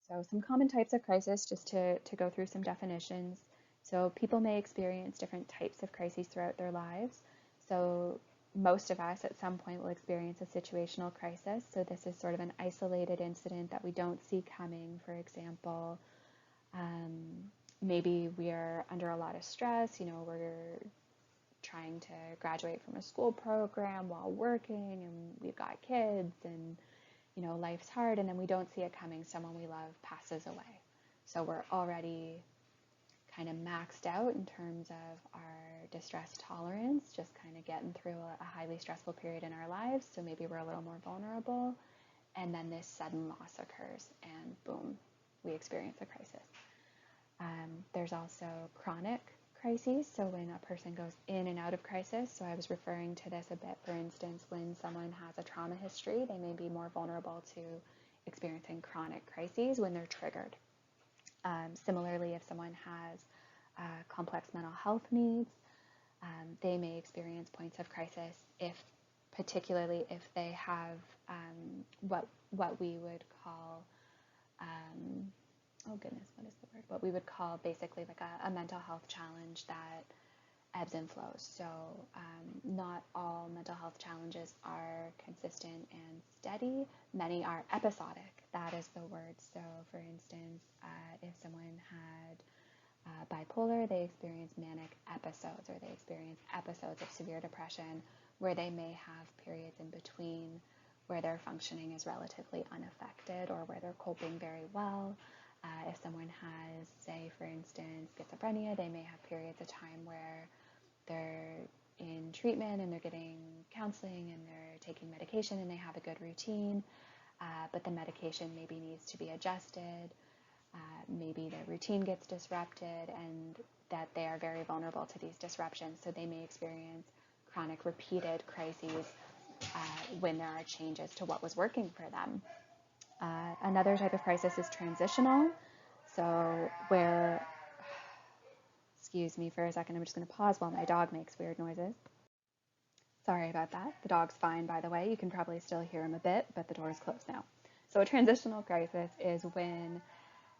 So some common types of crisis, just to go through some definitions. So people may experience different types of crises throughout their lives. So most of us at some point will experience a situational crisis. So this is sort of an isolated incident that we don't see coming. For example, maybe we're under a lot of stress, we're trying to graduate from a school program while working and we've got kids and life's hard, and then we don't see it coming. Someone we love passes away. So we're already kind of maxed out in terms of our distress tolerance, just kind of getting through a highly stressful period in our lives. So maybe we're a little more vulnerable. And then this sudden loss occurs, and boom, we experience a crisis. There's also chronic crises. So when a person goes in and out of crisis, so I was referring to this a bit, for instance, when someone has a trauma history, they may be more vulnerable to experiencing chronic crises when they're triggered. Similarly, if someone has complex mental health needs, they may experience points of crisis particularly if they have what we would call oh goodness, what is the word? What we would call basically like a mental health challenge that ebbs and flows. So not all mental health challenges are consistent and steady. Many are episodic. That is the word. So for instance, if someone had bipolar, they experience manic episodes, or they experience episodes of severe depression where they may have periods in between where their functioning is relatively unaffected or where they're coping very well. If someone has, say, for instance, schizophrenia, they may have periods of time where they're in treatment and they're getting counseling and they're taking medication and they have a good routine, but the medication maybe needs to be adjusted. Maybe their routine gets disrupted and that they are very vulnerable to these disruptions. So they may experience chronic repeated crises when there are changes to what was working for them. Another type of crisis is transitional. So where, excuse me for a second, I'm just going to pause while my dog makes weird noises. Sorry about that. The dog's fine, by the way. You can probably still hear him a bit, but the door is closed now. So a transitional crisis is when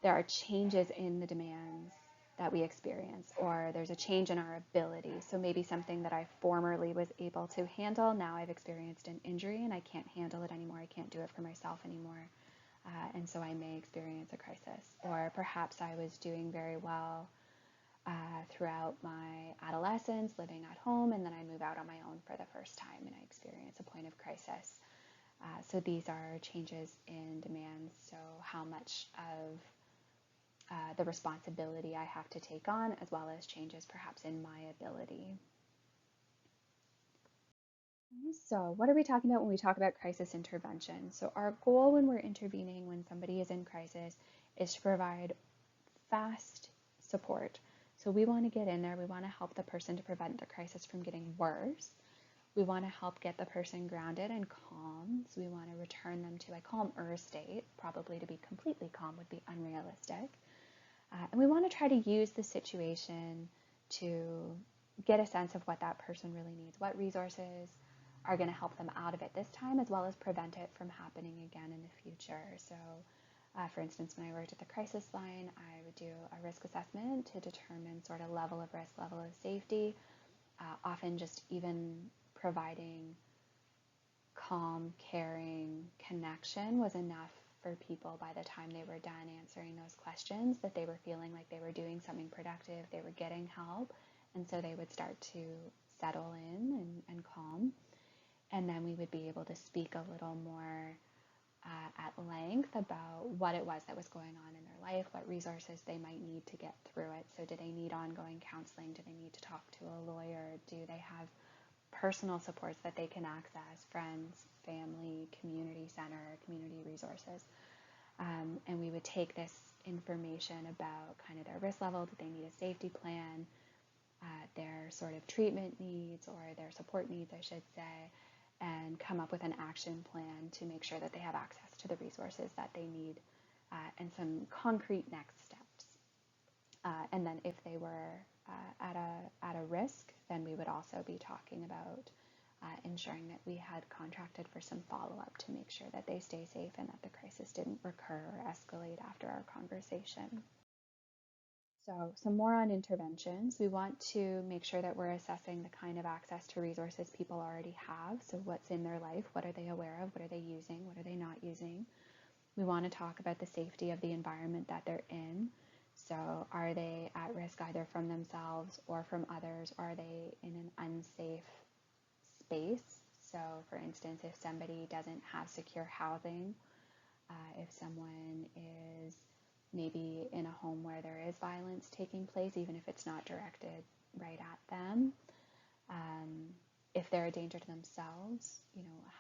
there are changes in the demands that we experience, or there's a change in our ability. So maybe something that I formerly was able to handle, now I've experienced an injury and I can't handle it anymore. I can't do it for myself anymore. And so I may experience a crisis. Or perhaps I was doing very well throughout my adolescence, living at home, and then I move out on my own for the first time and I experience a point of crisis. So these are changes in demands. So how much of the responsibility I have to take on, as well as changes perhaps in my ability. So, what are we talking about when we talk about crisis intervention? So, our goal when we're intervening when somebody is in crisis is to provide fast support. So, we want to get in there, we want to help the person to prevent the crisis from getting worse. We want to help get the person grounded and calm. So, we want to return them to a calmer state. Probably to be completely calm would be unrealistic. And we want to try to use the situation to get a sense of what that person really needs, what resources are going to help them out of it this time, as well as prevent it from happening again in the future. So, for instance, when I worked at the crisis line, I would do a risk assessment to determine sort of level of risk, level of safety. Often just even providing calm, caring connection was enough for people by the time they were done answering those questions, that they were feeling like they were doing something productive, they were getting help, and so they would start to settle in and calm. And then we would be able to speak a little more at length about what it was that was going on in their life, what resources they might need to get through it. So do they need ongoing counseling? Do they need to talk to a lawyer? Do they have personal supports that they can access, friends, family, community center, community resources? And we would take this information about kind of their risk level, do they need a safety plan, their sort of treatment needs or their support needs, I should say, and come up with an action plan to make sure that they have access to the resources that they need and some concrete next steps. And then if they were at a risk, then we would also be talking about ensuring that we had contracted for some follow-up to make sure that they stay safe and that the crisis didn't recur or escalate after our conversation. So some more on interventions. We want to make sure that we're assessing the kind of access to resources people already have. So what's in their life? What are they aware of? What are they using? What are they not using? We want to talk about the safety of the environment that they're in. So are they at risk either from themselves or from others? Or are they in an unsafe space? So for instance, if somebody doesn't have secure housing, if someone is maybe in a home where there is violence taking place, even if it's not directed right at them. If they're a danger to themselves,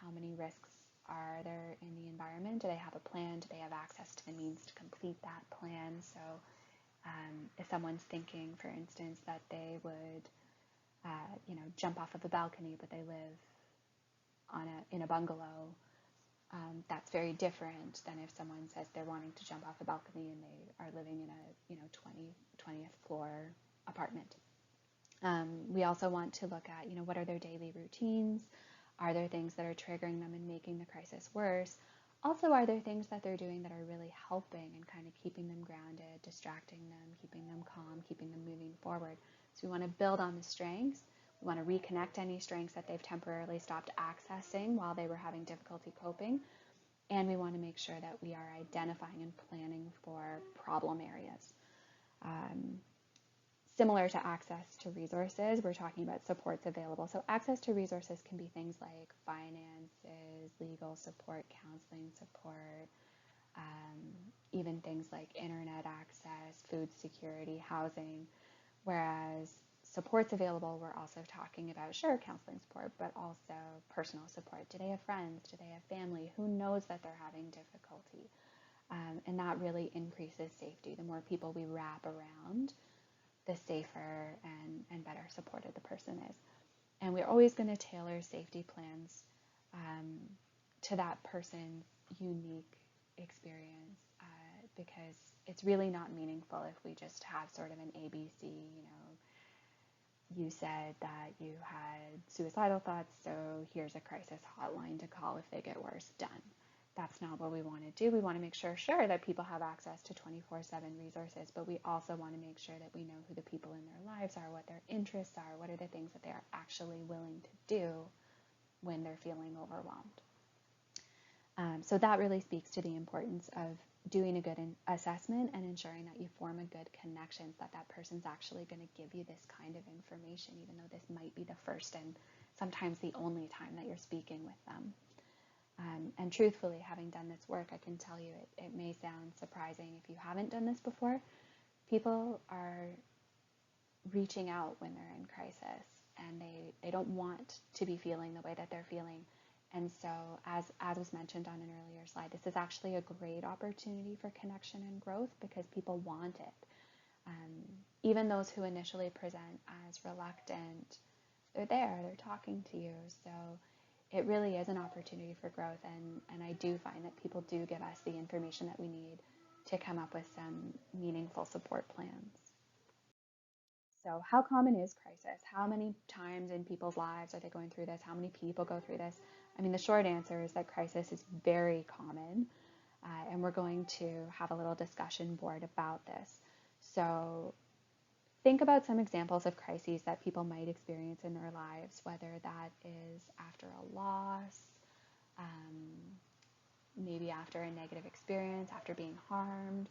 how many risks are there in the environment? Do they have a plan? Do they have access to the means to complete that plan? So if someone's thinking, for instance, that they would, jump off of a balcony, but they live in a bungalow, that's very different than if someone says they're wanting to jump off a balcony and they are living in a 20th floor apartment. We also want to look at, what are their daily routines? Are there things that are triggering them and making the crisis worse? Also, are there things that they're doing that are really helping and kind of keeping them grounded, distracting them, keeping them calm, keeping them moving forward? So we want to build on the strengths. We want to reconnect any strengths that they've temporarily stopped accessing while they were having difficulty coping. And we want to make sure that we are identifying and planning for problem areas. Similar to access to resources, we're talking about supports available. So access to resources can be things like finances, legal support, counseling support, even things like internet access, food security, housing. Whereas supports available, we're also talking about, sure, counseling support, but also personal support. Do they have friends? Do they have family? Who knows that they're having difficulty? And that really increases safety. The more people we wrap around, the safer and better supported the person is. And we're always going to tailor safety plans to that person's unique experience because it's really not meaningful if we just have sort of an ABC, you said that you had suicidal thoughts, so here's a crisis hotline to call if they get worse, done. That's not what we want to do. We want to make sure that people have access to 24/7 resources, but we also want to make sure that we know who the people in their lives are, what their interests are, what are the things that they are actually willing to do when they're feeling overwhelmed. So that really speaks to the importance of doing a good assessment and ensuring that you form a good connection, that that person's actually going to give you this kind of information, even though this might be the first and sometimes the only time that you're speaking with them. And truthfully, having done this work, I can tell you it may sound surprising if you haven't done this before. People are reaching out when they're in crisis and they don't want to be feeling the way that they're feeling. And so as was mentioned on an earlier slide, this is actually a great opportunity for connection and growth because people want it. Even those who initially present as reluctant, they're there, they're talking to you. So it really is an opportunity for growth. And I do find that people do give us the information that we need to come up with some meaningful support plans. So how common is crisis? How many times in people's lives are they going through this? How many people go through this? I mean, the short answer is that crisis is very common, and we're going to have a little discussion board about this. So think about some examples of crises that people might experience in their lives, whether that is after a loss, maybe after a negative experience, after being harmed,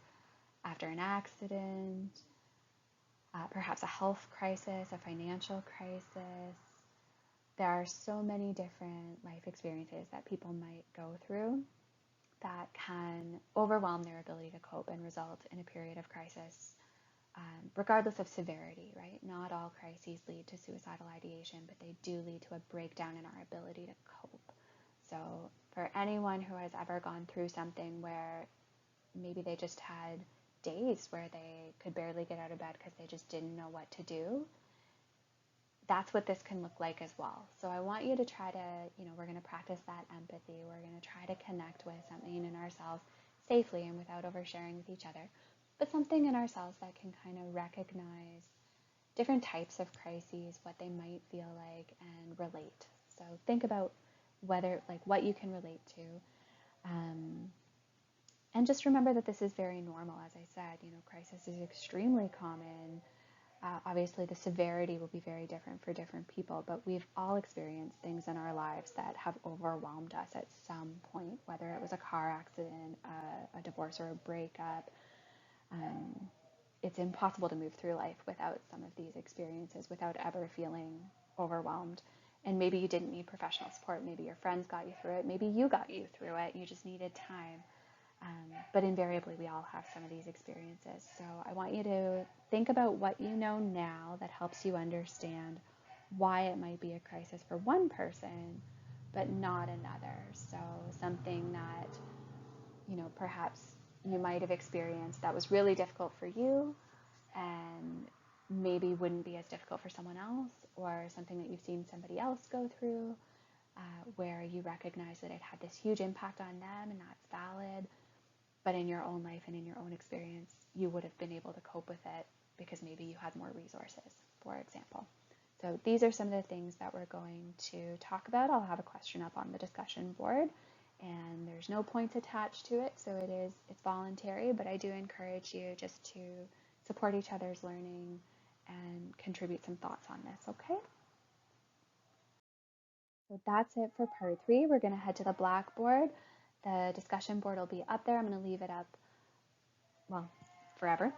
after an accident, perhaps a health crisis, a financial crisis. There are so many different life experiences that people might go through that can overwhelm their ability to cope and result in a period of crisis, regardless of severity, right? Not all crises lead to suicidal ideation, but they do lead to a breakdown in our ability to cope. So for anyone who has ever gone through something where maybe they just had days where they could barely get out of bed because they just didn't know what to do, that's what this can look like as well. So I want you to try to, we're going to practice that empathy. We're going to try to connect with something in ourselves safely and without oversharing with each other, but something in ourselves that can kind of recognize different types of crises, what they might feel like, and relate. So think about whether, like, what you can relate to. Um, and just remember that this is very normal. As I said, crisis is extremely common. Obviously, the severity will be very different for different people, but we've all experienced things in our lives that have overwhelmed us at some point, whether it was a car accident, a divorce, or a breakup. Um, it's impossible to move through life without some of these experiences, without ever feeling overwhelmed. And maybe you didn't need professional support. Maybe your friends got you through it. Maybe you got you through it. You just needed time. But invariably, we all have some of these experiences. So I want you to think about what you know now that helps you understand why it might be a crisis for one person, but not another. So something that, perhaps you might have experienced that was really difficult for you and maybe wouldn't be as difficult for someone else, or something that you've seen somebody else go through, where you recognize that it had this huge impact on them, and that's valid. But in your own life and in your own experience, you would have been able to cope with it because maybe you had more resources, for example. So these are some of the things that we're going to talk about. I'll have a question up on the discussion board, and there's no points attached to it, so it's voluntary, but I do encourage you just to support each other's learning and contribute some thoughts on this, okay? So that's it for part 3. We're going to head to the Blackboard. The discussion board will be up there. I'm going to leave it up, well, forever.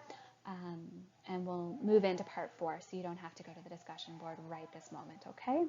And we'll move into part 4, so you don't have to go to the discussion board right this moment, okay?